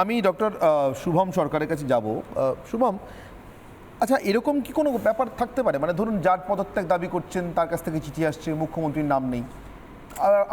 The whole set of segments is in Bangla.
আমি ডক্টর শুভম সরকারের কাছে যাব। শুভম, আচ্ছা এরকম কি কোনো ব্যাপার থাকতে পারে, মানে ধরুন যার পদত্যাগ দাবি করছেন তার কাছ থেকে চিঠি আসছে, মুখ্যমন্ত্রীর নাম নেই,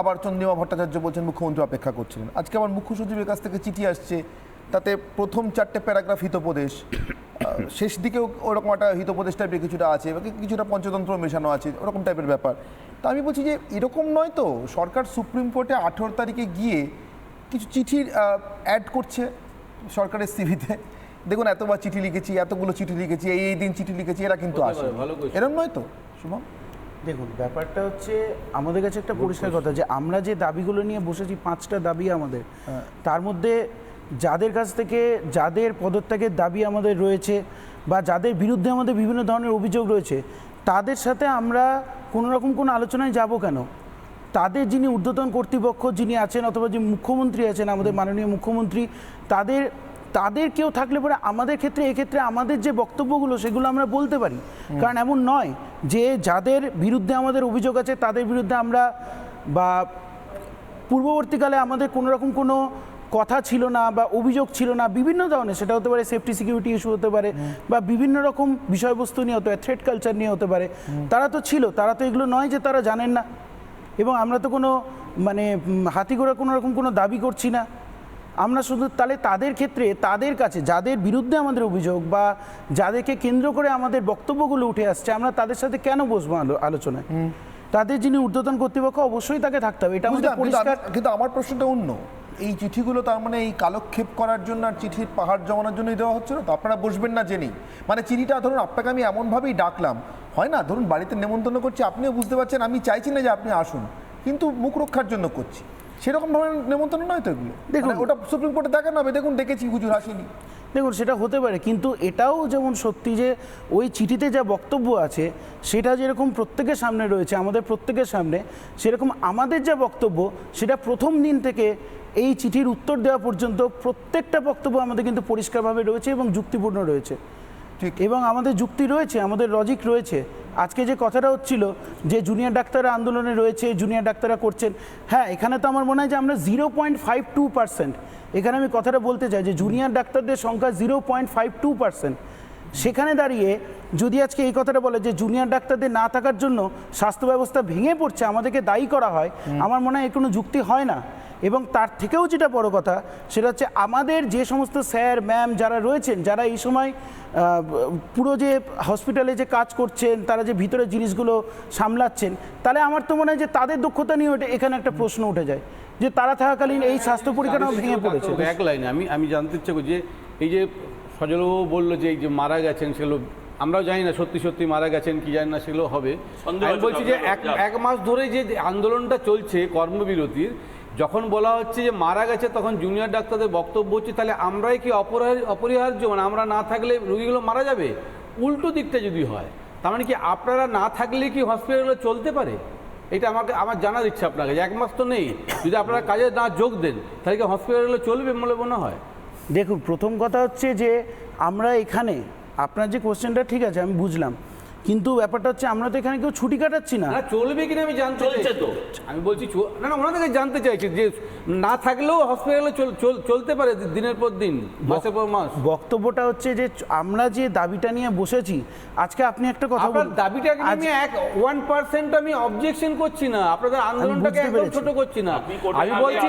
আবার চন্দ্রিমা ভট্টাচার্য বলছেন মুখ্যমন্ত্রী অপেক্ষা করছিলেন, আজকে আবার মুখ্য সচিবের কাছ থেকে চিঠি আসছে, তাতে প্রথম 4টে প্যারাগ্রাফ হিতোপদেশ, শেষ দিকেও ওরকম একটা হিতোপদেশ টাইপের কিছুটা আছে, কিছুটা পঞ্চতন্ত্র মেশানো আছে, ওরকম টাইপের ব্যাপার। তা আমি বলছি যে এরকম নয় তো, সরকার সুপ্রিম কোর্টে 18 তারিখে গিয়ে কিছু চিঠির অ্যাড করছে সরকারের সিভিতে, দেখুন এতবার চিঠি লিখেছি, এতগুলো চিঠি লিখেছি, এই দিন চিঠি লিখেছি, এরা কিন্তু আসে, এরকম নয় তো শুভম? দেখুন, ব্যাপারটা হচ্ছে আমাদের কাছে একটা পরিষ্কার কথা যে আমরা যে দাবিগুলো নিয়ে বসেছি, 5টা দাবি আমাদের, তার মধ্যে যাদের কাছ থেকে যাদের পদত্যাগের দাবি আমাদের রয়েছে বা যাদের বিরুদ্ধে আমাদের বিভিন্ন ধরনের অভিযোগ রয়েছে, তাদের সাথে আমরা কোনো রকম কোনো আলোচনায় যাব কেন? তাদের যিনি ঊর্ধ্বতন কর্তৃপক্ষ যিনি আছেন, অথবা যে মুখ্যমন্ত্রী আছেন, আমাদের মাননীয় মুখ্যমন্ত্রী, তাদের কেউ থাকলে পরে আমাদের ক্ষেত্রে, এক্ষেত্রে আমাদের যে বক্তব্যগুলো সেগুলো আমরা বলতে পারি। কারণ এমন নয় যে যাদের বিরুদ্ধে আমাদের অভিযোগ আছে তাদের বিরুদ্ধে আমরা, বা পূর্ববর্তীকালে আমাদের কোনো রকম কোনো কথা ছিল না বা অভিযোগ ছিল না, বিভিন্ন ধরনের, সেটা হতে পারে সেফটি সিকিউরিটি ইস্যু হতে পারে বা বিভিন্ন রকম বিষয়বস্তু নিয়ে হতে পারে, থ্রেট কালচার নিয়ে হতে পারে, তারা তো ছিল, তারা তো এগুলো নয় যে তারা জানেন না। এবং আমরা তো কোনো মানে হাতিঘোড়া কোনো রকম কোনো দাবি করছি না। আমরা শুধু তাহলে তাদের ক্ষেত্রে, তাদের কাছে যাদের বিরুদ্ধে আমাদের অভিযোগ বা যাদেরকে কেন্দ্র করে আমাদের বক্তব্যগুলো উঠে আসছে, আমরা তাদের সাথে কেন বসবো আলোচনায়? তাদের যিনি ঊর্ধ্বতন কর্তৃপক্ষ অবশ্যই তাকে থাকতে হবে, এটা আমাদের পরিষ্কার। কিন্তু আমার প্রশ্নটা অন্য, এই চিঠিগুলো তার মানে এই কালক্ষেপ করার জন্য আর চিঠির পাহাড় জমানোর জন্যই দেওয়া হচ্ছে না তো? আপনারা বসবেন না জেনেই, মানে চিঠিটা ধরুন আপনাকে আমি এমনভাবেই ডাকলাম, হয় না, ধরুন বাড়িতে নেমন্তন্ন করছি, আপনিও বুঝতে পারছেন আমি চাইছি না যে আপনি আসুন, কিন্তু মুখ রক্ষার জন্য করছি, সেরকম ধরনের নেমন্তন্ন নয় তো এগুলো? দেখুন ওটা সুপ্রিম কোর্টে দেখানো হবে, দেখুন ডেকেছি হুজুর আসেনি। দেখুন, সেটা হতে পারে, কিন্তু এটাও যেমন সত্যি যে ওই চিঠিতে যা বক্তব্য আছে সেটা যেরকম প্রত্যেকের সামনে রয়েছে, আমাদের প্রত্যেকের সামনে, সেরকম আমাদের যা বক্তব্য সেটা প্রথম দিন থেকে এই চিঠির উত্তর দেওয়া পর্যন্ত প্রত্যেকটা বক্তব্য আমাদের কিন্তু পরিষ্কারভাবে রয়েছে এবং যুক্তিপূর্ণ রয়েছে। ঠিক, এবং আমাদের যুক্তি রয়েছে, আমাদের লজিক রয়েছে। আজকে যে কথাটা হচ্ছিল যে জুনিয়র ডাক্তাররা আন্দোলনে রয়েছে, জুনিয়র ডাক্তাররা করছেন, হ্যাঁ, এখানে তো আমার মনে হয় যে আমরা 0.52%, এখানে আমি কথাটা বলতে চাই যে জুনিয়র ডাক্তারদের সংখ্যা 0.52%। সেখানে দাঁড়িয়ে যদি আজকে এই কথাটা বলে যে জুনিয়র ডাক্তারদের না থাকার জন্য স্বাস্থ্য ব্যবস্থা ভেঙে পড়ছে, আমাদেরকে দায়ী করা হয়, আমার মনে হয় এর কোনো যুক্তি হয় না। এবং তার থেকেও যেটা বড় কথা সেটা হচ্ছে আমাদের যে সমস্ত স্যার ম্যাম যারা রয়েছেন, যারা এই সময় পুরো যে হসপিটালে যে কাজ করছেন, তারা যে ভিতরে জিনিসগুলো সামলাচ্ছেন, তাহলে আমার তো মনে হয় যে তাদের দক্ষতা নিয়ে এখানে একটা প্রশ্ন উঠে যায় যে তারা থাকাকালীন এই স্বাস্থ্য পরিকাঠামো ভেঙে পড়েছে। এক লাইনে আমি জানতে ইচ্ছে করি যে এই যে সজলবাবু বললো যে এই যে মারা গেছেন, সেগুলো আমরাও জানি না সত্যি সত্যি মারা গেছেন কি জানি না, সেগুলো হবে। আমি বলছি যে এক মাস ধরে যে আন্দোলনটা চলছে কর্মবিরতির, যখন বলা হচ্ছে যে মারা গেছে তখন জুনিয়র ডাক্তারদের বক্তব্য হচ্ছে তাহলে আমরাই কি অপরিহার্য, মানে আমরা না থাকলে রোগীগুলো মারা যাবে? উল্টো দিকটা যদি হয়, তার মানে কি আপনারা না থাকলে কি হসপিটালগুলো চলতে পারে? এটা আমার জানার ইচ্ছা আপনাকে, যে এক মাস তো নেই, যদি আপনারা কাজে না যোগ দেন তাহলে কি হসপিটালগুলো চলবে বলে মনে হয়? দেখুন, প্রথম কথা হচ্ছে যে আমরা এখানে, আপনার যে কোশ্চেনটা ঠিক আছে আমি বুঝলাম, কিন্তু ব্যাপারটা হচ্ছে আমরা তো এখানে কেউ ছুটি কাটাচ্ছি না। চলবে কিনা আমি জানতে চাইছি তো, আমি বলছি না না, ওনাদেরকে জানতে চাইছি যে না থাকলেও হসপিটালে চলতে পারে দিনের পর দিন, মাসের পর মাস। বক্তব্যটা হচ্ছে যে আমরা যে দাবিটা নিয়ে বসেছি, আজকে আপনি একটা কথা বলুন, দাবিটাকে আমি 1% আমি অবজেকশন করছি না, আপনাদের আন্দোলনটাকে একদম ছোট করছি না। আমি বলছি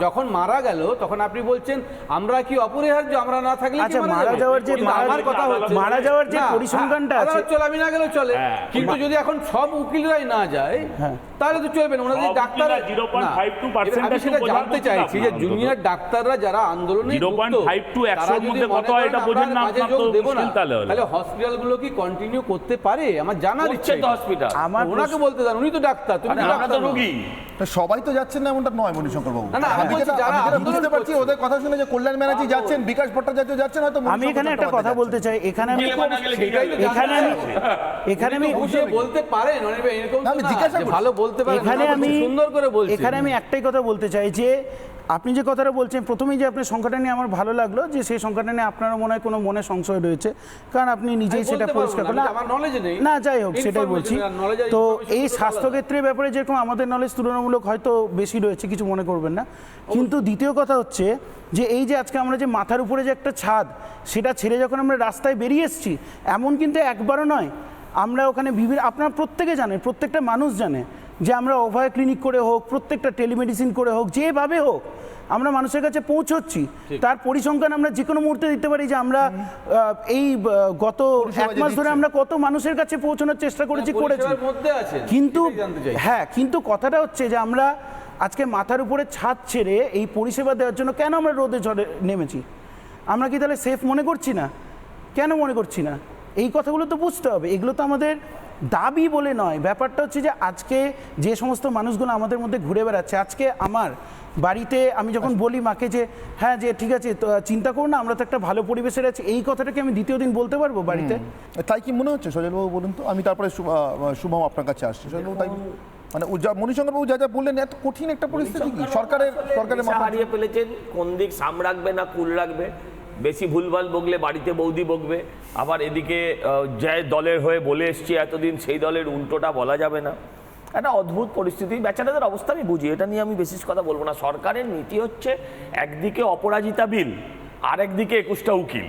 যখন মারা গেল তখন আপনি বলছেন আমরা কি অপরিহার্য, আমরা না থাকলে আচ্ছা, মারা যাওয়ার যে পরিসংখ্যান আমি না গেলেও চলে, কিন্তু যদি এখন সব উকিলরাই না যায় তাহলে তো চলবে না। ওনাদের ডাক্তার, আমি সেটা জানতে চাইছি যে জুনিয়র ডাক্তাররা যারা আন্দোলনে তাহলে হসপিটালগুলো কি কন্টিনিউ করতে পারে? আমার জানার ইচ্ছে, হসপিটাল ওনাকে বলতে দেন, উনি তো ডাক্তার, তুমি ডাক্তার রোগী। সবাই তো যাচ্ছেন না এমনটা নয় মণিশঙ্কর বাবু, বুঝতে পারছি ওদের কথা শুনে যে কল্যাণ ব্যানার্জি যাচ্ছেন, বিকাশ ভট্টাচার্য যাচ্ছেন, হয়তো। আমি এখানে একটা কথা বলতে চাই, এখানে আমি বলতে পারেন, ভালো বলতে পারেন, এখানে আমি একটাই কথা বলতে চাই যে আপনি যে কথাটা বলছেন প্রথমেই যে আপনার সংখ্যাটা নিয়ে আমার ভালো লাগলো যে সেই সংখ্যাটা নিয়ে আপনারও মনে হয় কোনো মনে সংশয় রয়েছে, কারণ আপনি নিজেই আমি সেটা বলতে পারবো পরিষ্কার না, করলেন। আমার knowledge নেই। না যাই হোক সেটাই Information বলছি। আর knowledge আর তো information এই দুটো আলাদা। স্বাস্থ্যক্ষেত্রের ব্যাপারে যেরকম আমাদের নলেজ তুলনামূলক হয়তো বেশি রয়েছে, কিছু মনে করবেন না, কিন্তু দ্বিতীয় কথা হচ্ছে যে এই যে আজকে আমরা যে মাথার উপরে যে একটা ছাদ সেটা ছেড়ে যখন আমরা রাস্তায় বেরিয়ে এসেছি, এমন কিন্তু একবারও নয়। আমরা ওখানে বিভিন্ন, আপনারা প্রত্যেকে জানেন, প্রত্যেকটা মানুষ জানে যে আমরা অভয় ক্লিনিক করে হোক, প্রত্যেকটা টেলিমেডিসিন করে হোক, যেভাবে হোক আমরা মানুষের কাছে পৌঁছচ্ছি। তার পরিসংখ্যান আমরা যে কোনো মুহূর্তে দিতে পারি যে আমরা গত পরিষেবা 1 মাস ধরে দিচ্ছে। আমরা কত মানুষের কাছে পৌঁছানোর চেষ্টা করেছি। পরিষেবার মধ্যে আছেন, কিন্তু সেটাই জানতে চাই। হ্যাঁ, কিন্তু কথাটা হচ্ছে যে আমরা আজকে মাথার উপরে ছাদ ছেড়ে এই পরিষেবা দেওয়ার জন্য কেন আমরা রোদে ঝড়ে নেমেছি? আমরা কি তাহলে সেফ মনে করছি না? কেন মনে করছি না? এই কথাগুলো তো বুঝতে হবে। এগুলো তো আমাদের দাবি বলে নয়। ব্যাপারটা হচ্ছে যে আজকে যে সমস্ত মানুষগুলো আমাদের মধ্যে ঘুরে বেড়াচ্ছে, আজকে আমার বাড়িতে আমি যখন বলি মাকে যে হ্যাঁ যে ঠিক আছে তো চিন্তা করো না, আমরা তো একটা ভালো পরিবেশের আছি, এই কথাটাকে আমি দ্বিতীয় দিন বলতে পারবো বাড়িতে? তাই কি মনে হচ্ছে সজলবাবু, বলুন তো? আমি তারপরে শুভম আপনার কাছে আসছি। সজলবাবু, তাই মানে মণিশঙ্করবাবু যা যা বললেন, এত কঠিন একটা পরিস্থিতি কি সরকারের দিশা হারিয়ে ফেলেছেন, কোন দিক সাম রাখবে না কুল রাখবে। বেশি ভুলভাল বকলে বাড়িতে বৌদি বকবে, আবার এদিকে যে দলের হয়ে বলে এসছি এতদিন সেই দলের উল্টোটা বলা যাবে না। একটা অদ্ভুত পরিস্থিতি। বেচারাদের অবস্থা আমি বুঝি, এটা নিয়ে আমি বিশেষ কথা বলবো না। সরকারের নীতি হচ্ছে একদিকে অপরাজিতা বিল, আর একদিকে 21টা উকিল।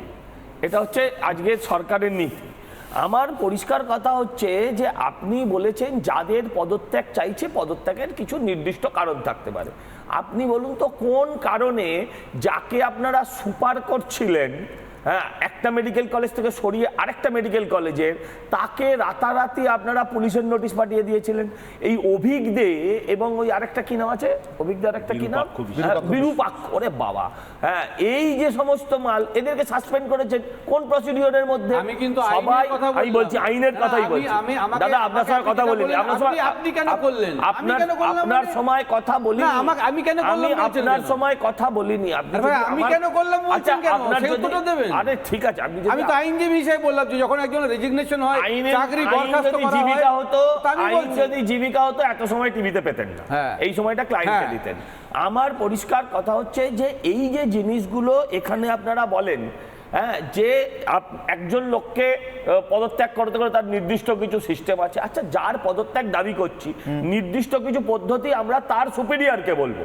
এটা হচ্ছে আজকের সরকারের নীতি। আমার পরিষ্কার কথা হচ্ছে যে আপনি বলেছেন যাদের পদত্যাগ চাইছে, পদত্যাগের কিছু নির্দিষ্ট কারণ থাকতে পারে। আপনি বলুন তো কোন কারণে যাকে আপনারা সুপার করছিলেন, হ্যাঁ, একটা মেডিকেল কলেজ থেকে সরিয়ে আরেকটা মেডিকেল কলেজে, তাকে রাতারাতি আপনারা পুলিশের নোটিশ পাঠিয়ে দিয়েছিলেন? এই অভিক দে এবং ওই আরেকটা কি নাম আছে, অভিক দে আরেকটা কি নাম, বিরূপাক্ষ, ওরে বাবা, হ্যাঁ, এই যে সমস্ত মাল এদেরকে সাসপেন্ড করেছেন কোন প্রসিডিওরের মধ্যে? আমি কিন্তু সবাই, আইনের কথা আমি বলছি আইনের কথাই বলছি দাদা, আপনার সঙ্গে কথা বলিনি। আপনি কেন করলেন? আপনার সময় কথা বলিনি। আমি কেন করলাম? আমি আপনার সময় কথা বলিনি। আপনি আমি কেন করলাম বলছেন কেন? সেই উত্তরটা দেবেন। আরে ঠিক আছে, আপনি আমি তো আইনজীবী হিসেবে বললাম যে যখন একজন রেজিগনেশন হয়, চাকরি বরখাস্ত করা হয়, জীবিকা হতো, তা আমি আইন বলছি। যদি জীবিকা হতো এত সময় টিভিতে পেতেন না, হ্যাঁ। এই সময়টা ক্লায়েন্টকে হ্যাঁ। দিতেন। আমার পরিষ্কার কথা হচ্ছে যে এই যে জিনিসগুলো এখানে আপনারা বলেন, হ্যাঁ, যে একজন লোককে পদত্যাগ করতে করে তার নির্দিষ্ট কিছু সিস্টেম আছে। আচ্ছা, যার পদত্যাগ দাবি করছি, নির্দিষ্ট কিছু পদ্ধতি আমরা তার সুপিরিয়রকে বলবো,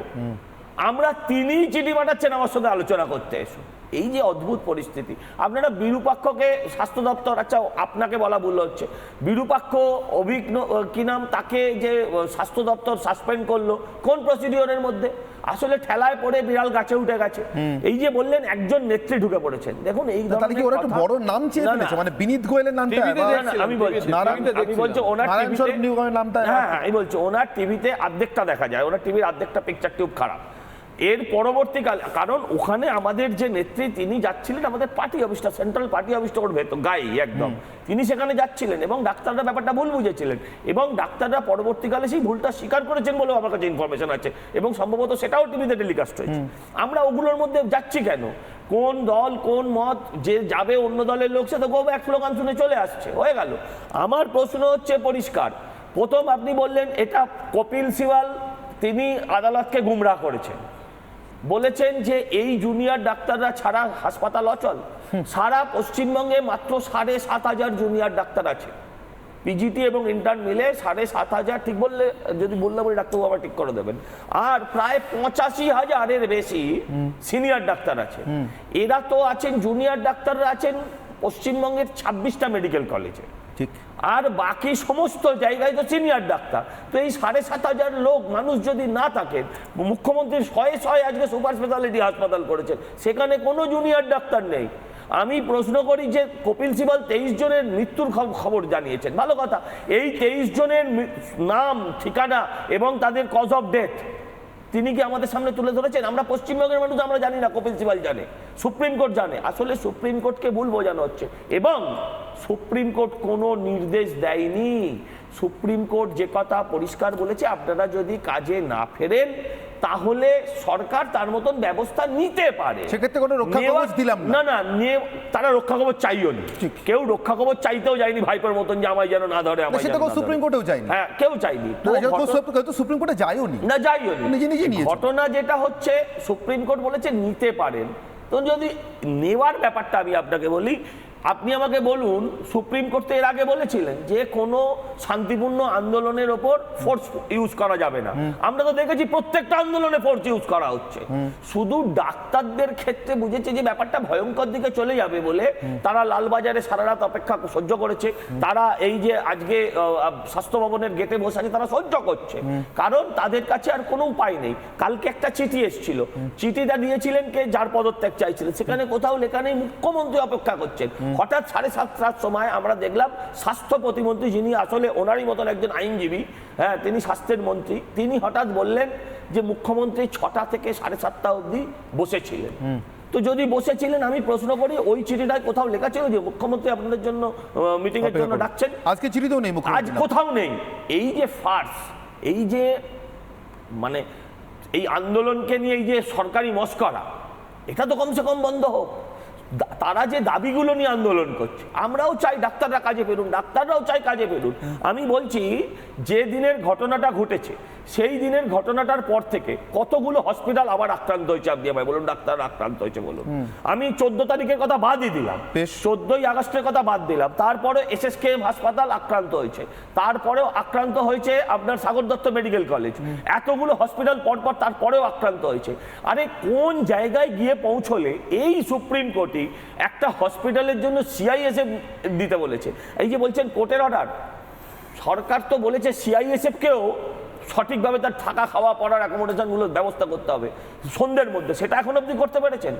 আমরা তিনিই চিঠি পাঠাচ্ছেন আমার সঙ্গে আলোচনা করতে এসো। এই যে অদ্ভুত পরিস্থিতি। আপনারা বিরূপাক্ষকে স্বাস্থ্য দপ্তর, আচ্ছা আপনাকে বলা ভুল হচ্ছে, বিরূপাক্ষ অভিজ্ঞ কি নাম, তাকে যে স্বাস্থ্য দপ্তর সাসপেন্ড করলো কোন প্রসিডিওরের মধ্যে? আসলে ঠেলায় পড়ে বিড়াল গাছে উঠে গেছে। এই যে বললেন একজন নেত্রী ঢুকে পড়েছেন, দেখুন এই তাহলে কি ওরা একটু বড় নাম চেয়ে ফেলেছে, মানে বিনীত গোয়েলের নামটা? আমি বলছি ওনার নামটা, হ্যাঁ, আমি বলছি ওনার টিভিতে অর্ধেকটা দেখা যায়, ওনার টিভির অর্ধেকটা পিকচার টিউব খারাপ। এর পরবর্তীকালে, কারণ ওখানে আমাদের যে নেত্রী তিনি যাচ্ছিলেন আমাদের পার্টি অফিসটা, সেন্ট্রাল পার্টি অফিসটা ওর ভেতর গায়ে একদম, তিনি সেখানে যাচ্ছিলেন এবং ডাক্তাররা ব্যাপারটা ভুল বুঝেছিলেন এবং ডাক্তাররা পরবর্তীকালে সেই ভুলটা স্বীকার করেছেন বলেও আমার কাছে ইনফরমেশন আছে এবং সম্ভবত সেটাও টিভিতে টেলিকাস্ট হয়েছে। আমরা ওগুলোর মধ্যে যাচ্ছি কেন? কোন দল কোন মত, যে যাবে অন্য দলের লোক সে তো গো এক স্লোগান শুনে চলে আসছে, হয়ে গেল। আমার প্রশ্ন হচ্ছে পরিষ্কার। প্রথম আপনি বললেন এটা কপিল সিবাল তিনি আদালতকে গুমরাহ করেছেন, বলেছেন যে এই জুনিয়র ডাক্তাররা ছাড়া হাসপাতাল অচল। সারা পশ্চিমবঙ্গে মাত্র 7,500 জুনিয়র ডাক্তার আছে, পিজিটি এবং ইন্টার্ন মিলে 7,500, ঠিক বললে যদি বললাম ওই ডাক্তারবাবু আবার ঠিক করে দেবেন। আর প্রায় 85,000-এর বেশি সিনিয়র ডাক্তার আছে। এরা তো আছেন, জুনিয়র ডাক্তাররা আছেন পশ্চিমবঙ্গের 26টা মেডিকেল কলেজে, ঠিক, আর বাকি সমস্ত জায়গায় তো সিনিয়র ডাক্তার। তো এই 7,500 লোক মানুষ যদি না থাকেন, মুখ্যমন্ত্রী শয়ে আজকে সুপার স্পেশালিটি হাসপাতাল করেছেন, সেখানে কোনো জুনিয়র ডাক্তার নেই। আমি প্রশ্ন করি যে কপিল সিবাল 23 জনের মৃত্যুর খবর জানিয়েছেন, ভালো কথা। এই 23 জনের নাম, ঠিকানা এবং তাদের কজ অফ ডেথ তিনি কি আমাদের সামনে তুলে ধরেছেন? আমরা পশ্চিমবঙ্গের মানুষ আমরা জানি না, কপিল সিবাল জানে, সুপ্রিম কোর্ট জানে। আসলে সুপ্রিম কোর্টকে ভুল বোঝানো হচ্ছে এবং সুপ্রিম কোর্ট কোনো নির্দেশ দেয়নি। সুপ্রিম কোর্ট যে কথা পরিষ্কার বলেছে, আপনারা যদি কাজে না ফেরেন তাহলে সরকার তার মতন ব্যবস্থা নিতে পারে। সেক্ষেত্রে কোনো রক্ষা কবচ নেওয়া- দিলাম না। না তারা রক্ষা কবচ চাইও নি, ঠিক। কেউ রক্ষা কবচ চাইতেও যায়নি ভাইপোর মতন যে আমায় যেন না ধরে, আমায় সেটা যেন কেউ না সুপ্রিম ধরে। কোর্টেও যায়নি। হ্যাঁ, কেউ চাইনি। তো সুপ্রিম কোর্টে যায়ও নি। না, যাইও নি। নিজে নিজে নিয়েছে। ঘটনা যেটা হচ্ছে, সুপ্রিম কোর্ট বলেছে নিতে পারেন। তো যদি নেওয়ার ব্যাপারটা আমি আপনাকে বলি, আপনি আমাকে বলুন, সুপ্রিম কোর্ট তো এর আগে বলেছিলেন যে কোনো শান্তিপূর্ণ আন্দোলনের ওপর ফোর্স ইউজ করা যাবে না। আমরা তো দেখেছি প্রত্যেকটা আন্দোলনে ফোর্স ইউজ করা হচ্ছে। শুধু ডাক্তারদের ক্ষেত্রে বুঝেছে যে ব্যাপারটা ভয়ঙ্কর দিকে চলে যাবে বলে তারা লালবাজারে সারা রাত অপেক্ষা সহ্য করেছে। তারা এই যে আজকে স্বাস্থ্য ভবনের গেটে বসে আছে, তারা সহ্য করছে, কারণ তাদের কাছে আর কোনো উপায় নেই। কালকে একটা চিঠি এসেছিল, চিঠিটা দিয়েছিলেন কে, যার পদত্যাগ চাইছিলেন, সেখানে কোথাও লেখা নেই মুখ্যমন্ত্রী অপেক্ষা করছেন। হঠাৎ 7:30টার সময় আমরা দেখলাম স্বাস্থ্য প্রতিমন্ত্রী, যিনি আসলে ওনারই মতন একজন আইনজীবী, হ্যাঁ, তিনি স্বাস্থ্যের মন্ত্রী, তিনি হঠাৎ বললেন যে মুখ্যমন্ত্রী 6টা থেকে 7:30টা অবধি বসেছিলেন। তো যদি বসেছিলেন, আমি প্রশ্ন করি ওই চিঠিটায় কোথাও লেখা ছিল যে মুখ্যমন্ত্রী আপনাদের জন্য মিটিং এর জন্য ডাকছেন? আজকে চিঠিতেও নেই আজ মুখ্যমন্ত্রী। কোথাও নেই। এই যে ফার্স, এই যে মানে এই আন্দোলনকে নিয়ে এই যে সরকারি মস্করা, এটা তো কমসে কম বন্ধ হোক। তারা যে দাবিগুলো নিয়ে আন্দোলন করছে, আমরাও চাই ডাক্তাররা কাজে ফেরুন, ডাক্তাররাও চাই কাজে ফেরুন। আমি বলছি, যে দিনের ঘটনাটা ঘটেছে সেই দিনের ঘটনাটার পর থেকে কতগুলো হসপিটাল আবার আক্রান্ত হয়েছে, আপনি আমায় বলুন, ডাক্তার আক্রান্ত হয়েছে বলুন। আমি 14 তারিখের কথা বাদই দিলাম, 14ই আগস্টের কথা বাদ দিলাম, তারপরে SSKM হাসপাতাল আক্রান্ত হয়েছে, তারপরেও আক্রান্ত হয়েছে আপনার সাগর দত্ত মেডিকেল কলেজ, এতগুলো হসপিটাল পরপর তারপরেও আক্রান্ত হয়েছে। আরে কোন জায়গায় গিয়ে পৌঁছলে এই সুপ্রিম কোর্টই একটা হসপিটালের জন্য CISF দিতে বলেছে? এই যে বলছেন কোর্টের অর্ডার, সরকার তো বলেছে CISF কেও সঠিকভাবে তার থাকা, খাওয়া, পড়ার অ্যাকোমোডেশনগুলোর ব্যবস্থা করতে হবে সন্ধ্যের মধ্যে, সেটা এখন অবধি করতে পেরেছেন?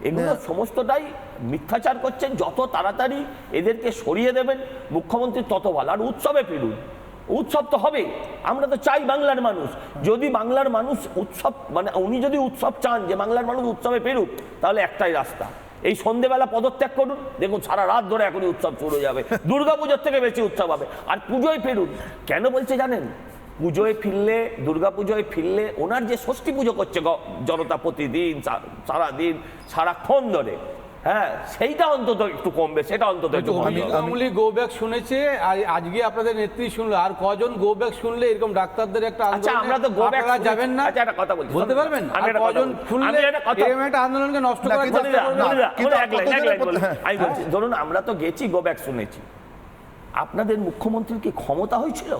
এগুলো সমস্তটাই মিথ্যাচার করছেন। যত তাড়াতাড়ি এদেরকে সরিয়ে দেবেন মুখ্যমন্ত্রী তত ভালো। আর উৎসবে ফিরুন, উৎসব তো হবে, আমরা তো চাই বাংলার মানুষ। যদি বাংলার মানুষ উৎসব, মানে উনি যদি উৎসব চান যে বাংলার মানুষ উৎসবে ফিরুক, তাহলে একটাই রাস্তা, এই সন্ধ্যেবেলা পদত্যাগ করুন, দেখুন সারা রাত ধরে এখনই উৎসব শুরু হয়ে যাবে, দুর্গাপুজোর থেকে বেশি উৎসব হবে। আর পুজোয় ফিরুন, কেন বলছে জানেন? পুজোয় ফিরলে, দুর্গাপুজোয় ফিরলে ওনার যে ষষ্ঠী পুজো করছে জনতা প্রতিদিন, সারাদিন, সারাক্ষণ ধরে, হ্যাঁ, সেইটা অন্তত একটু কমবে, সেটা অন্তত একটু কমবে। আমি গো ব্যাক শুনেছে, আর আজকে আপনাদের নেত্রী শুনলো, আর কজন গো ব্যাক শুনলে এরকম ডাক্তারদের একটা আচ্ছা, আন্দোলনে আমরা তো go back আপনারা যাবেন না? আচ্ছা, একটা কথা বলছি, বলতে পারবেন? আমি আর একটা কথা কজন বলছি, শুনলে আমি একটা কথা- এরকম একটা আন্দোলনকে নষ্ট করার কিন্তু- চেষ্টা করবেন? কিন্তু এক লাইন বলি। হ্যাঁ। আমি বলছি, ধরুন আমরা তো গেছি, গো ব্যাক শুনেছি, আপনাদের মুখ্যমন্ত্রীর কি ক্ষমতা হয়েছিল?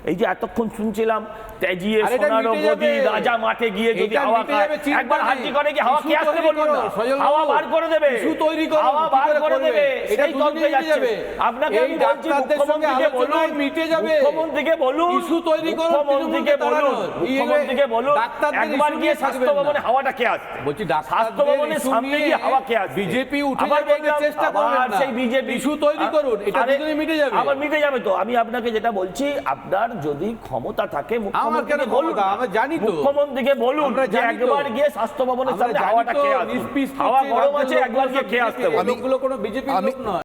এই যে এতক্ষণ শুনছিলাম তেজিয়ে আর এটা সোনারো মিটে গদি, যাবে। রাজা মাঠে গিয়ে যদি এটা হাওয়া মিটে খায়, যাবে, চিন্তা একবার নেই। হাঁচি করে কি হাওয়া ইস্যু কে আসতে তৈরি বলুন করো, না? সজল হাওয়া বাবু, বার করে দেবে, ইস্যু তৈরি করো, হাওয়া কি বার করে করে করবে? দেবে, এটা সেই দুদিনেই তন্ত্রে মিটে যাচ্ছে। যাবে। আপনাকে এই আমি বলছি, ডাক্তারদের সঙ্গে মুখ্যমন্ত্রীকে বলুন, আলোচনায় মিটে যাবে। মুখ্যমন্ত্রীকে বলুন, ইস্যু তৈরি করো, মুখ্যমন্ত্রীকে তৃণমূলকে বলুন, তাড়ানোর। মুখ্যমন্ত্রীকে বলুন, ডাক্তারদের একবার ইস্যু গিয়ে নিয়ে স্বাস্থ্য থাকবেন ভবনে না। হাওয়াটা কে আসছে? বলছি স্বাস্থ্য ভবনের সামনে গিয়ে হাওয়া কে আসছে? বিজেপি উঠে আবার যাবে, দেখলাম, চেষ্টা আবার করবেন না। সেই বিজেপি ইস্যু তৈরি করুন, এটা আরে, দুদিনে মিটে যাবে। আবার মিটে যাবে তো। আমি আপনাকে যেটা বলছি, আপনার যদি ক্ষমতা থাকে কেন মুখ্যমন্ত্রীকে বলুন, ক্ষমতা? আমরা জানি তো। মুখ্যমন্ত্রীকে বলুন আমরা যে জানি তো। একবার গিয়ে স্বাস্থ্য ভবনের আমরা সামনে জানি হাওয়াটা তো, কে আসছে? নিষ্পিস হাওয়া করছে গরম আছে, রাজ্যের একবার গিয়ে লোকগুলো, কে আসতে BJP বলুন। লোকগুলো কোনো বিজেপির লোক নয়।